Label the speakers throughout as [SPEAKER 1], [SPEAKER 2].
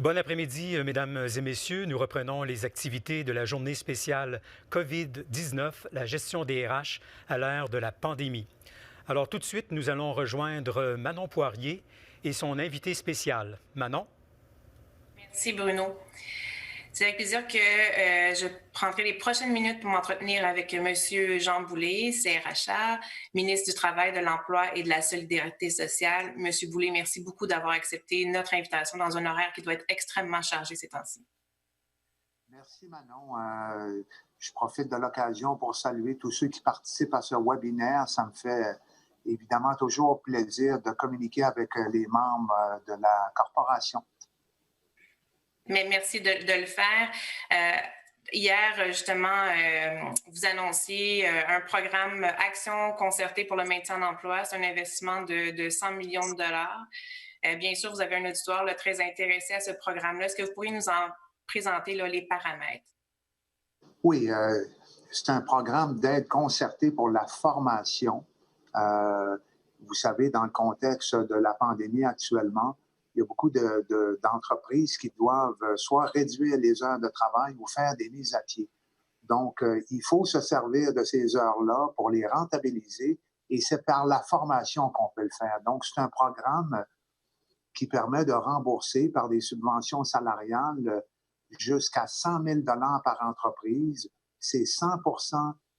[SPEAKER 1] Bon après-midi, mesdames et messieurs. Nous reprenons les activités de la journée spéciale COVID-19, la gestion des RH à l'ère de la pandémie. Alors tout de suite, nous allons rejoindre Manon Poirier et son invité spécial. Manon?
[SPEAKER 2] Merci Bruno. C'est avec plaisir que je prendrai les prochaines minutes pour m'entretenir avec M. Jean Boulet, CRHA, ministre du Travail, de l'Emploi et de la Solidarité sociale. M. Boulet, merci beaucoup d'avoir accepté notre invitation dans un horaire qui doit être extrêmement chargé ces temps-ci.
[SPEAKER 3] Merci Manon. Je profite de l'occasion pour saluer tous ceux qui participent à ce webinaire. Ça me fait évidemment toujours plaisir de communiquer avec les membres de la corporation.
[SPEAKER 2] Mais merci de le faire. Hier, justement, vous annonciez un programme Action concertée pour le maintien en emploi. C'est un investissement de 100 millions de dollars. Bien sûr, vous avez un auditoire là, très intéressé à ce programme-là. Est-ce que vous pourriez nous en présenter là, les paramètres?
[SPEAKER 3] Oui, c'est un programme d'aide concertée pour la formation. Vous savez, dans le contexte de la pandémie actuellement, il y a beaucoup d'entreprises qui doivent soit réduire les heures de travail ou faire des mises à pied. Donc, il faut se servir de ces heures-là pour les rentabiliser et c'est par la formation qu'on peut le faire. Donc, c'est un programme qui permet de rembourser par des subventions salariales jusqu'à 100 000 $ par entreprise. C'est 100 %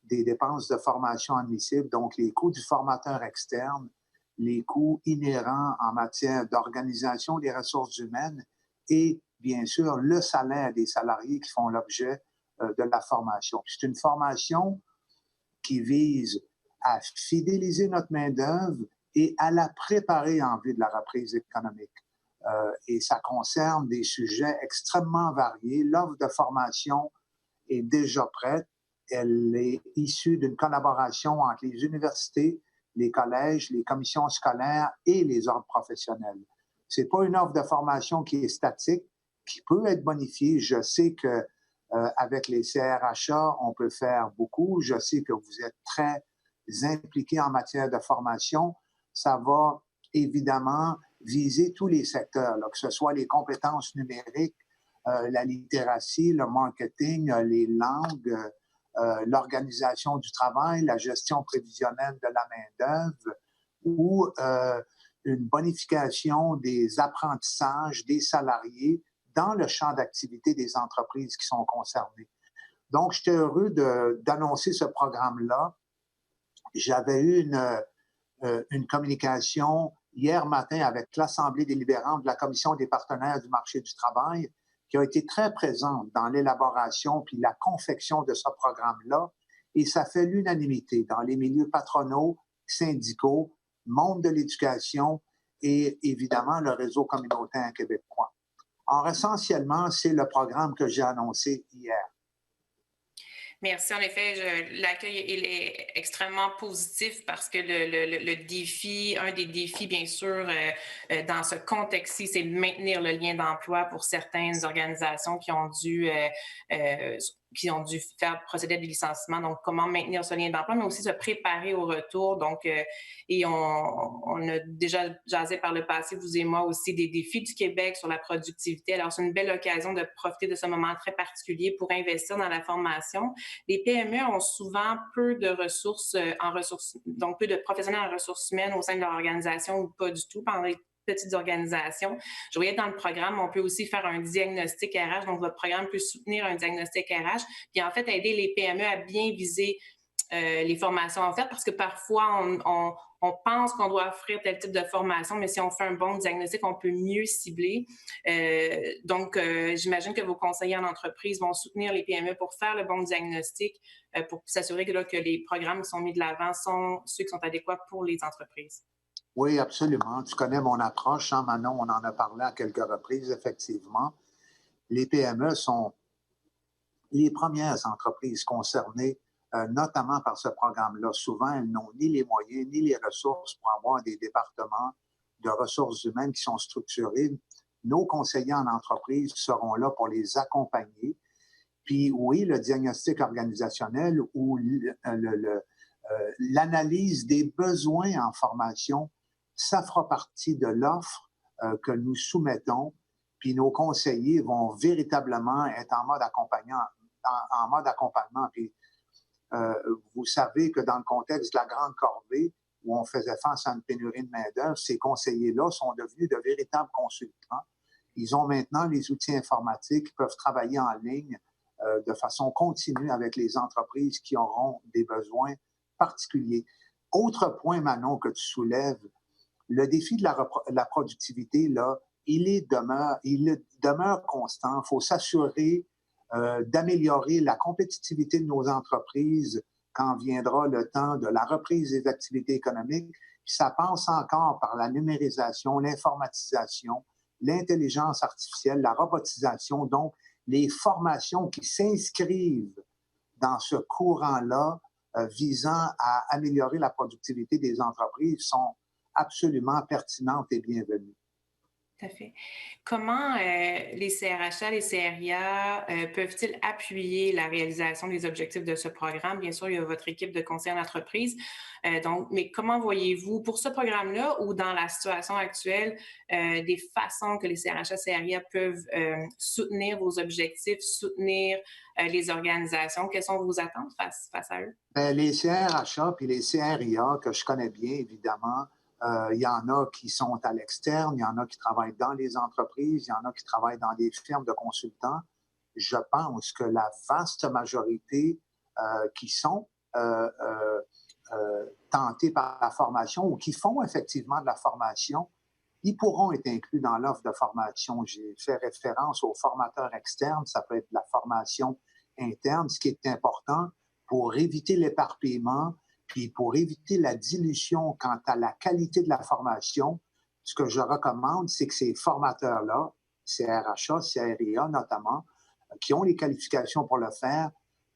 [SPEAKER 3] des dépenses de formation admissibles, donc les coûts du formateur externe, les coûts inhérents en matière d'organisation des ressources humaines et, bien sûr, le salaire des salariés qui font l'objet de la formation. C'est une formation qui vise à fidéliser notre main-d'œuvre et à la préparer en vue de la reprise économique. Et ça concerne des sujets extrêmement variés. L'offre de formation est déjà prête. Elle est issue d'une collaboration entre les universités, les collèges, les commissions scolaires et les ordres professionnels. Ce n'est pas une offre de formation qui est statique, qui peut être bonifiée. Je sais que avec les CRHA, on peut faire beaucoup. Je sais que vous êtes très impliqués en matière de formation. Ça va évidemment viser tous les secteurs, là, que ce soit les compétences numériques, la littératie, le marketing, les langues, l'organisation du travail, la gestion prévisionnelle de la main-d'œuvre ou une bonification des apprentissages des salariés dans le champ d'activité des entreprises qui sont concernées. Donc, j'étais heureux d'annoncer ce programme-là. J'avais eu une communication hier matin avec l'Assemblée délibérante de la Commission des partenaires du marché du travail qui a été très présente dans l'élaboration puis la confection de ce programme-là. Et ça fait l'unanimité dans les milieux patronaux, syndicaux, monde de l'éducation et évidemment le réseau communautaire québécois. Or, essentiellement, c'est le programme que j'ai annoncé hier.
[SPEAKER 2] Merci. En effet, l'accueil est extrêmement positif parce que le défi, un des défis, bien sûr, dans ce contexte-ci, c'est de maintenir le lien d'emploi pour certaines organisations qui ont dû faire procéder à des licenciements. Donc, comment maintenir ce lien d'emploi, mais aussi se préparer au retour. Donc, et on a déjà jasé par le passé, vous et moi aussi, des défis du Québec sur la productivité. Alors, c'est une belle occasion de profiter de ce moment très particulier pour investir dans la formation. Les PME ont souvent peu de ressources donc peu de professionnels en ressources humaines au sein de leur organisation ou pas du tout pendant les petites organisations. Je voyais dans le programme, on peut aussi faire un diagnostic RH. Donc, votre programme peut soutenir un diagnostic RH, puis en fait aider les PME à bien viser les formations en fait, parce que parfois, on pense qu'on doit offrir tel type de formation, mais si on fait un bon diagnostic, on peut mieux cibler. Donc, j'imagine que vos conseillers en entreprise vont soutenir les PME pour faire le bon diagnostic, pour s'assurer que les programmes qui sont mis de l'avant sont ceux qui sont adéquats pour les entreprises.
[SPEAKER 3] Oui, absolument. Tu connais mon approche, hein, Manon, on en a parlé à quelques reprises, effectivement. Les PME sont les premières entreprises concernées, notamment par ce programme-là. Souvent, elles n'ont ni les moyens ni les ressources pour avoir des départements de ressources humaines qui sont structurés. Nos conseillers en entreprise seront là pour les accompagner. Puis oui, le diagnostic organisationnel ou l'analyse des besoins en formation, ça fera partie de l'offre que nous soumettons. Puis nos conseillers vont véritablement être en mode accompagnement. Puis vous savez que dans le contexte de la Grande Corvée, où on faisait face à une pénurie de main-d'œuvre, ces conseillers-là sont devenus de véritables consultants. Ils ont maintenant les outils informatiques, ils peuvent travailler en ligne de façon continue avec les entreprises qui auront des besoins particuliers. Autre point, Manon, que tu soulèves, le défi de la productivité, là, il demeure constant. Il faut s'assurer d'améliorer la compétitivité de nos entreprises quand viendra le temps de la reprise des activités économiques. Puis ça passe encore par la numérisation, l'informatisation, l'intelligence artificielle, la robotisation, donc les formations qui s'inscrivent dans ce courant-là visant à améliorer la productivité des entreprises sont absolument pertinentes et bienvenues.
[SPEAKER 2] Tout à fait. Comment les CRHA, les CRIA peuvent-ils appuyer la réalisation des objectifs de ce programme? Bien sûr, il y a votre équipe de conseil en entreprise. Mais comment voyez-vous, pour ce programme-là ou dans la situation actuelle, des façons que les CRHA, CRIA peuvent soutenir vos objectifs, soutenir les organisations? Quelles sont vos attentes face à eux?
[SPEAKER 3] Bien, les CRHA et les CRIA, que je connais bien, évidemment, il y en a qui sont à l'externe, il y en a qui travaillent dans les entreprises, il y en a qui travaillent dans des firmes de consultants. Je pense que la vaste majorité qui sont tentés par la formation ou qui font effectivement de la formation, ils pourront être inclus dans l'offre de formation. J'ai fait référence aux formateurs externes, ça peut être de la formation interne, ce qui est important pour éviter l'éparpillement. Puis pour éviter la dilution quant à la qualité de la formation, ce que je recommande, c'est que ces formateurs-là, CRHA, CRIA notamment, qui ont les qualifications pour le faire,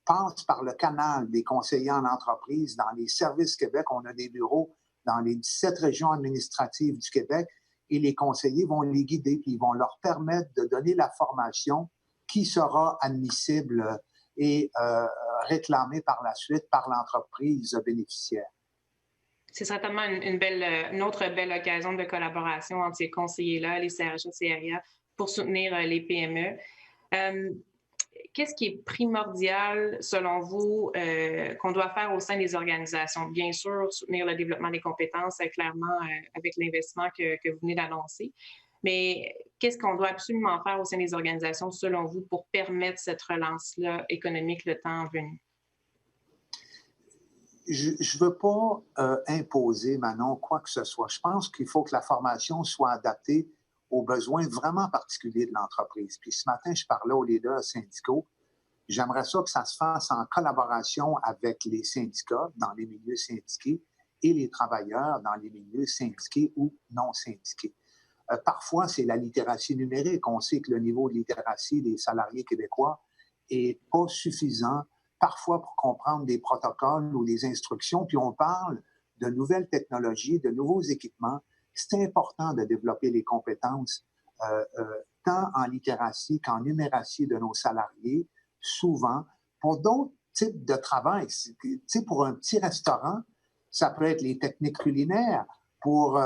[SPEAKER 3] passent par le canal des conseillers en entreprise. Dans les services Québec, on a des bureaux dans les 17 régions administratives du Québec et les conseillers vont les guider puis ils vont leur permettre de donner la formation qui sera admissible et réclamée par la suite par l'entreprise bénéficiaire.
[SPEAKER 2] C'est certainement une autre belle occasion de collaboration entre ces conseillers-là, les CRHA, CRIA, pour soutenir les PME. Qu'est-ce qui est primordial, selon vous, qu'on doit faire au sein des organisations? Bien sûr, soutenir le développement des compétences, clairement, avec l'investissement que vous venez d'annoncer. Mais qu'est-ce qu'on doit absolument faire au sein des organisations, selon vous, pour permettre cette relance-là économique le temps venu?
[SPEAKER 3] Je ne veux pas imposer, Manon, quoi que ce soit. Je pense qu'il faut que la formation soit adaptée aux besoins vraiment particuliers de l'entreprise. Puis ce matin, je parlais aux leaders syndicaux. J'aimerais ça que ça se fasse en collaboration avec les syndicats dans les milieux syndiqués et les travailleurs dans les milieux syndiqués ou non syndiqués. Parfois, c'est la littératie numérique. On sait que le niveau de littératie des salariés québécois n'est pas suffisant, parfois pour comprendre des protocoles ou des instructions. Puis on parle de nouvelles technologies, de nouveaux équipements. C'est important de développer les compétences tant en littératie qu'en numératie de nos salariés, souvent. Pour d'autres types de travail, pour un petit restaurant, ça peut être les techniques culinaires. Pour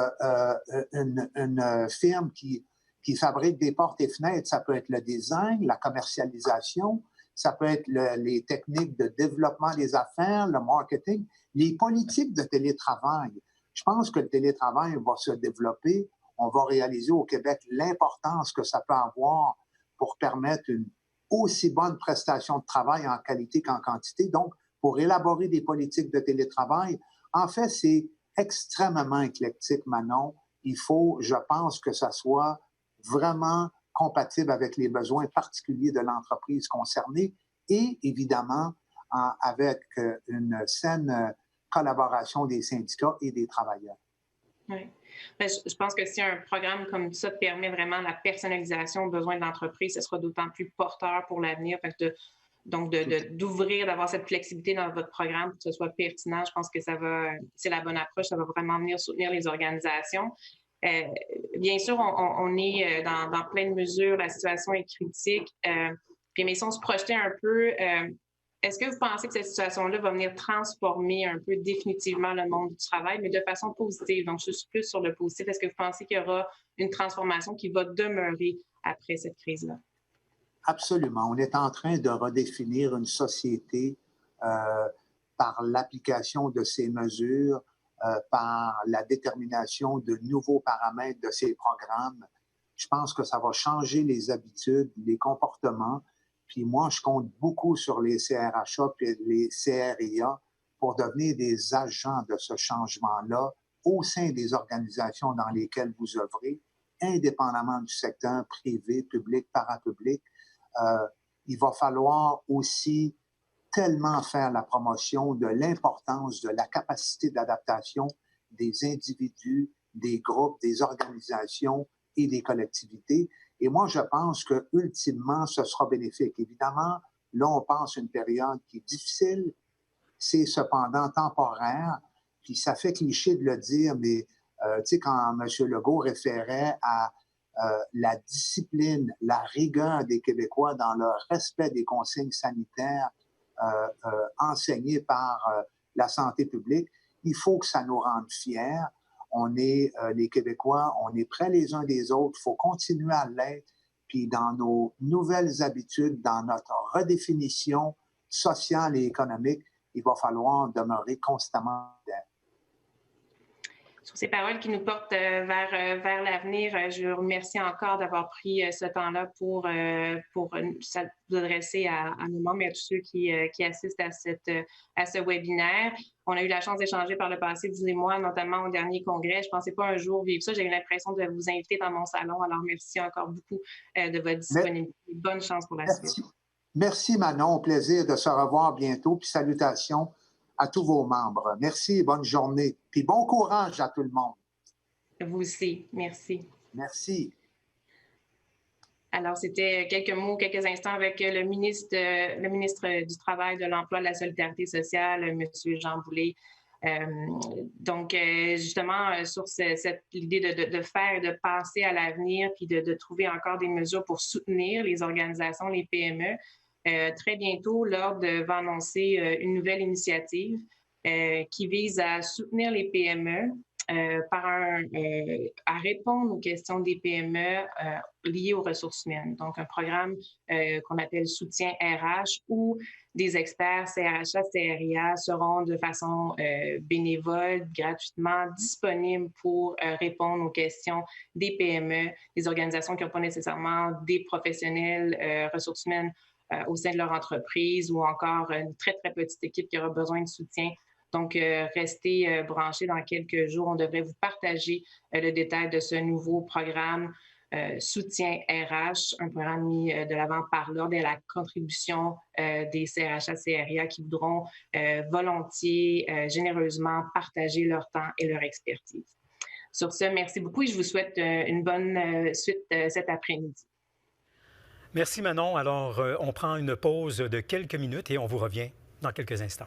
[SPEAKER 3] une firme qui fabrique des portes et fenêtres, ça peut être le design, la commercialisation, ça peut être les techniques de développement des affaires, le marketing, les politiques de télétravail. Je pense que le télétravail va se développer. On va réaliser au Québec l'importance que ça peut avoir pour permettre une aussi bonne prestation de travail en qualité qu'en quantité. Donc, pour élaborer des politiques de télétravail, en fait, c'est extrêmement éclectique, Manon. Il faut, je pense, que ça soit vraiment compatible avec les besoins particuliers de l'entreprise concernée et, évidemment, avec une saine collaboration des syndicats et des travailleurs.
[SPEAKER 2] Oui. Mais je pense que si un programme comme ça permet vraiment la personnalisation aux besoins de l'entreprise, ce sera d'autant plus porteur pour l'avenir. Donc, d'ouvrir, d'avoir cette flexibilité dans votre programme pour que ce soit pertinent, je pense que c'est la bonne approche. Ça va vraiment venir soutenir les organisations. Bien sûr, on est dans plein de mesures, la situation est critique. Puis, mais si on se projetait un peu, Est-ce que vous pensez que cette situation-là va venir transformer un peu définitivement le monde du travail, mais de façon positive? Donc, je suis plus sur le positif. Est-ce que vous pensez qu'il y aura une transformation qui va demeurer après cette crise-là?
[SPEAKER 3] Absolument. On est en train de redéfinir une société par l'application de ces mesures, par la détermination de nouveaux paramètres de ces programmes. Je pense que ça va changer les habitudes, les comportements. Puis moi, je compte beaucoup sur les CRHA et les CRIA pour devenir des agents de ce changement-là au sein des organisations dans lesquelles vous œuvrez, indépendamment du secteur privé, public, parapublic. Il va falloir aussi tellement faire la promotion de l'importance de la capacité d'adaptation des individus, des groupes, des organisations et des collectivités. Et moi, je pense que ultimement, ce sera bénéfique. Évidemment, là, on passe une période qui est difficile, c'est cependant temporaire, puis ça fait cliché de le dire, mais tu sais, quand M. Legault référait à la discipline, la rigueur des Québécois dans le respect des consignes sanitaires enseignées par la santé publique, il faut que ça nous rende fiers. On est les Québécois, on est près les uns des autres, il faut continuer à l'être. Puis dans nos nouvelles habitudes, dans notre redéfinition sociale et économique, il va falloir demeurer constamment fidèles.
[SPEAKER 2] Sur ces paroles qui nous portent vers l'avenir, je vous remercie encore d'avoir pris ce temps-là pour vous adresser à nos membres et à tous ceux qui assistent à ce webinaire. On a eu la chance d'échanger par le passé, vous et moi, notamment au dernier congrès. Je ne pensais pas un jour vivre ça. J'ai eu l'impression de vous inviter dans mon salon. Alors, merci encore beaucoup de votre disponibilité. Bonne chance pour la suite.
[SPEAKER 3] Merci, Manon. Au plaisir de se revoir bientôt. Puis salutations à tous vos membres. Merci et bonne journée. Puis bon courage à tout le monde.
[SPEAKER 2] Vous aussi. Merci.
[SPEAKER 3] Merci.
[SPEAKER 2] Alors, c'était quelques mots, quelques instants avec le ministre du Travail, de l'Emploi, de la Solidarité sociale, M. Jean Boulet. Donc, justement, sur cette idée de faire et de penser à l'avenir, puis de trouver encore des mesures pour soutenir les organisations, les PME. Très bientôt, l'Ordre va annoncer une nouvelle initiative qui vise à soutenir les PME à répondre aux questions des PME liées aux ressources humaines. Donc, un programme qu'on appelle soutien RH où des experts CRHA, CRIA seront de façon bénévole, gratuitement disponibles pour répondre aux questions des PME, des organisations qui n'ont pas nécessairement des professionnels ressources humaines au sein de leur entreprise ou encore une très, très petite équipe qui aura besoin de soutien. Donc, restez branchés dans quelques jours. On devrait vous partager le détail de ce nouveau programme Soutien RH, un programme mis de l'avant par l'Ordre et la contribution des CRHA, CRIA qui voudront volontiers, généreusement partager leur temps et leur expertise. Sur ce, merci beaucoup et je vous souhaite une bonne suite cet après-midi.
[SPEAKER 1] Merci Manon. Alors, on prend une pause de quelques minutes et on vous revient dans quelques instants.